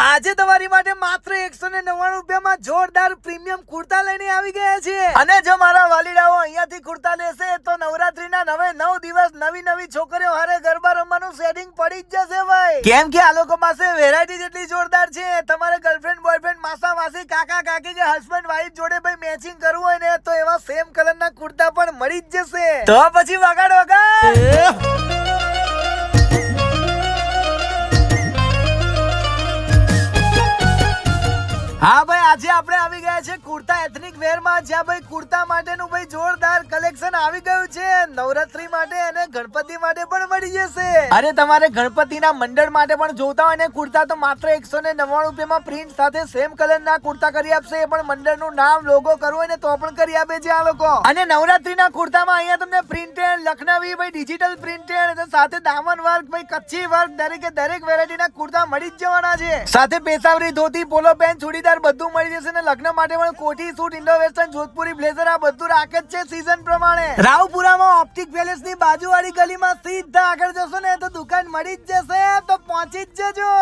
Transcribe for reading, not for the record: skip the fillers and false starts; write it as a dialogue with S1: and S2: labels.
S1: આજે તમારી માટે માત્ર 199 રૂપિયામાં જોરદાર પ્રીમિયમ કુર્તા લઈને આવી ગયા છે અને જો મારા વાલીડાઓ અહીંયાથી કુર્તા લેશે તો નવરાત્રીના 9 દિવસ નવી છોકરીઓ હારે ગરબા રમવાનું સેટિંગ પડી જ જશે ભાઈ, કેમ કે આ લોકો પાસે વેરાયટી જેટલી જોરદાર છે. તમારે ગર્લફ્રેન્ડ બોયફ્રેન્ડ માસા માસી કાકા કાકી કે હસબન્ડ વાઈફ જોડે ભાઈ મેચિંગ કરવું હોય ને તો એવા સેમ કલરના કુર્તા પણ મળી જ જશે. તો પછી વગાડ. હા ભાઈ, આજે આપણે આવી ગયા છે કુર્તા એથનિક વેર માં, જ્યાં ભાઈ કુર્તા માટેનું ભાઈ જોરદાર કલેક્શન આવી ગયું છે. નવરાત્રી માટે અને ગણપતિ માટે પણ મળી જશે. અરે તમારે ગણપતિના મંડળ માટે પણ જોતા હોય ને કુર્તા તો માત્ર 199 રૂપિયામાં પ્રિન્ટ સાથે સેમ કલર ના કુર્તા કરી આપશે. એ પણ મંડળનું નામ લોગો કરવું હોય ને તો પણ કરી આપે છે આ લોકો. અને નવરાત્રીના કુર્તામાં અહીંયા તમને પ્રિન્ટેડ લખનવી ભાઈ ડિજિટલ પ્રિન્ટેડ સાથે દામન વર્ક ભાઈ કચ્છી વર્ક દરેક વેરાયટીના કુર્તા મળી જ જવાના છે. સાથે પેશાવરી ધોતી પોલો પેન્ટ ચૂડીદાર બધું મળી જશે ને લગ્ન માટે પણ કોટી suit Indo western Jodhpuri blazer આ બધું રાખે જ છે સીઝન પ્રમાણે. રાવપુરામાં ઓપ્ટિક પેલેસ ની બાજુવાળી ગલીમાં સીધા આગળ જશો ને તો દુકાન મળી જ જશે, તો પહોંચી જ જજો.